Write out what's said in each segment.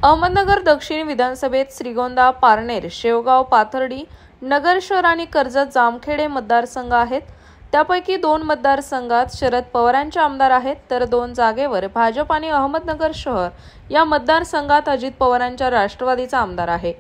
अहमदनगर दक्षिण विधानसभेत श्रीगोंदा, पारनेर, शेवगाव, पाथर्डी, नगर शहर आणि कर्जत जामखेड हे मतदारसंघ आहेत। त्यापैकी 2 मतदारसंघात शरद पवारांचे आमदार आहेत, तर 2 जागेवर भाजप आणि अहमदनगर शहर या मतदारसंघात अजित पवारांच्या राष्ट्रवादीचा आमदार आहे।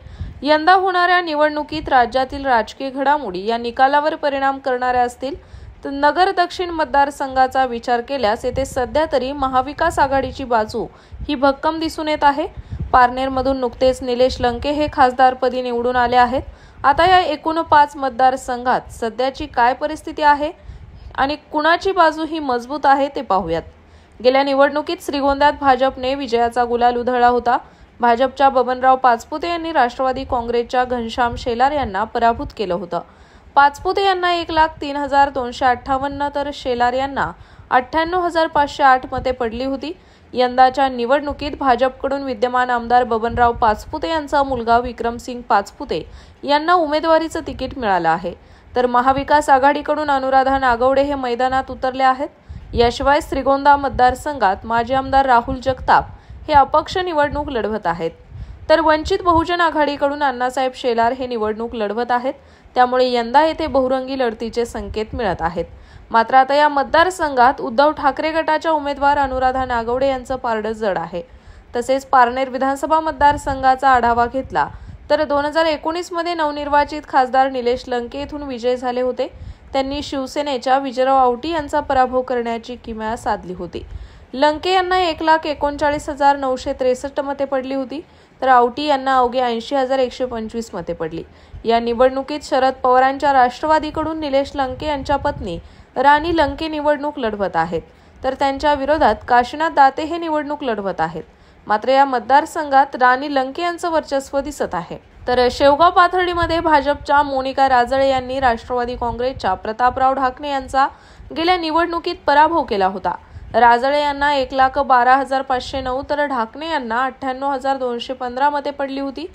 यंदा होणाऱ्या निवडणुकीत राज्यातील राजकीय घडामोडी या निकालावर परिणाम करणाऱ्या असतील तर नगर दक्षिण मतदारसंघाचा विचार केल्यास येथे सध्या तरी महाविकास आघाडीची बाजू ही भक्कम दिसून येत आहे। पारनेरमधून नुकतेच निलेश लंके हे खासदारपदी निवडून आले आहेत। आता या एकूण 5 मतदारसंघात सध्याची काय परिस्थिती आहे आणि कुणाची बाजू ही मजबूत आहे ते पाहूयात। गेल्या निवडणुकीत श्रीगोंद्यात भाजपने विजयाचा गुलाल उधळला होता। भाजपच्या बबनराव पाचपुते यांनी राष्ट्रवादी काँग्रेसच्या घनश्याम शेलार यांना पराभूत केलं होतं। पाचपुते यांना 1,03,258 तर शेलार यांना 98,508 मते पडली होती। यंदाच्या निवडणुकीत भाजपकडून विद्यमान आमदार बबनराव पाचपुते यांचा मुलगा विक्रमसिंग पाचपुते यांना उमेदवारीचं तिकीट मिळालं आहे, तर महाविकास आघाडीकडून अनुराधा नागवडे हे मैदानात उतरले आहेत। याशिवाय श्रीगोंदा मतदारसंघात माजी आमदार राहुल जगताप हे अपक्ष निवडणूक लढवत आहेत, तर वंचित बहुजन आघाडीकडून अण्णासाहेब शेलार हे निवडणूक लढवत आहेत। त्यामुळे यंदा येथे बहुरंगी लढतीचे संकेत मिळत आहेत। मात्र आता या मतदारसंघात उद्धव ठाकरे गटाच्या उमेदवार अनुराधा नागवडे यांचं पारडं जड आहे। तसेच पारनेर विधानसभा मतदारसंघाचा आढावा घेतला तर 2019 मध्ये नवनिर्वाचित खासदार निलेश लंके येथून विजय झाले होते। त्यांनी शिवसेनेच्या विजयराव आवटी यांचा पराभव करण्याची किमया साधली होती। लंके यांना 1,39,963 मते पडली होती, तर आवटी यांना अवघे 80,125 मते पडली। या निवडणुकीत शरद पवारांच्या राष्ट्रवादीकडून निलेश लंके यांच्या पत्नी राणी लंके निवडणूक लढवत आहेत, तर त्यांच्या विरोधात काशीनाथ दाते हे निवडणूक लढवत आहेत। मात्र या मतदारसंघात राणी लंके यांचं वर्चस्व दिसत आहे। तर शेवगाव पाथर्डीमध्ये भाजपच्या मोनिका राजळे यांनी राष्ट्रवादी काँग्रेसच्या प्रतापराव ढाकणे यांचा गेल्या निवडणुकीत पराभव केला होता। राजळे यांना 1,12,509 तर ढाकणे यांना 98,215 मते पडली होती।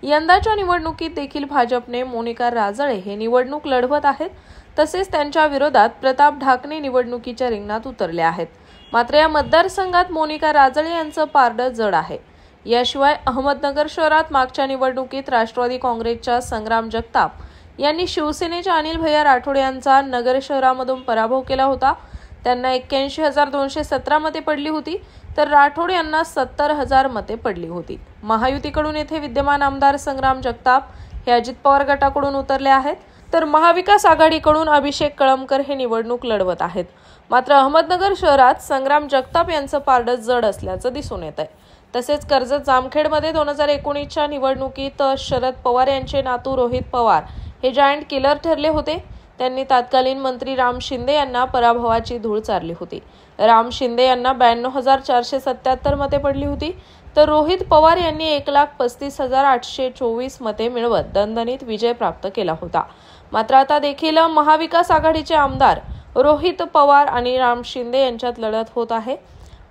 यंदाच्या निवडणुकीत देखील भाजपने मोनिका राजळे हे निवडणूक लढवत आहेत, तसेच त्यांच्या विरोधात प्रताप ढाकणे निवडणुकीच्या रिंगणात उतरले आहेत। मात्र या मतदारसंघात मोनिका राजळे यांचं पारडं जड आहे। याशिवाय अहमदनगर शहरात मागच्या निवडणुकीत राष्ट्रवादी काँग्रेसच्या संग्राम जगताप यांनी शिवसेनेच्या अनिल भैया राठोड यांचा नगर शहरामधून पराभव केला होता। त्यांना 81,217 मते पडली होती, तर राठोड यांना 70,000 मते पडली होती। महायुतीकडून येथे विद्यमान आमदार संग्राम जगताप हे अजित पवार गटाकडून उतरले आहेत, तर महाविकास आघाडीकडून अभिषेक कळमकर हे निवडणूक लढवत आहेत। मात्र अहमदनगर शहरात संग्राम जगताप यांचं पारडं जड असल्याचं दिसून येत आहे। तसेच कर्जत जामखेडमध्ये 2019च्या निवडणुकीत शरद पवार यांचे नातू रोहित पवार हे जायंट किलर ठरले होते। त्यांनी तत्कालीन मंत्री राम शिंदे यांना पराभवाची धूळ चारली होती। राम शिंदे यांना 92,477 मते पडली होती, तर रोहित पवार यांनी 1,35,824 मते मिळवत दणदणीत विजय प्राप्त केला होता। मात्र आता देखील महाविकास आघाडीचे आमदार रोहित पवार आणि राम शिंदे यांच्यात लढत होत आहे।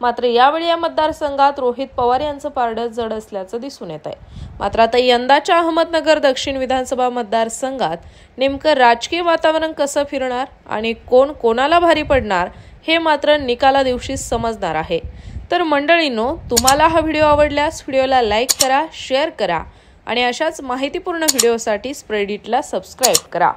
मात्र यावेळी या मतदारसंघात रोहित पवार यांचं पारडं जड असल्याचं दिसून येत आहे। मात्र आता यंदाच्या अहमदनगर दक्षिण विधानसभा मतदारसंघात नेमकं राजकीय वातावरण कसं फिरणार आणि कोण कोणाला भारी पडणार हे मात्र निकाला दिवशी समजणार आहे। तर मंडळींनो, तुम्हाला हा व्हिडिओ आवडल्यास व्हिडिओला लाईक करा, शेअर करा आणि अशाच माहितीपूर्ण व्हिडिओसाठी स्प्रेड इटला सबस्क्राईब करा।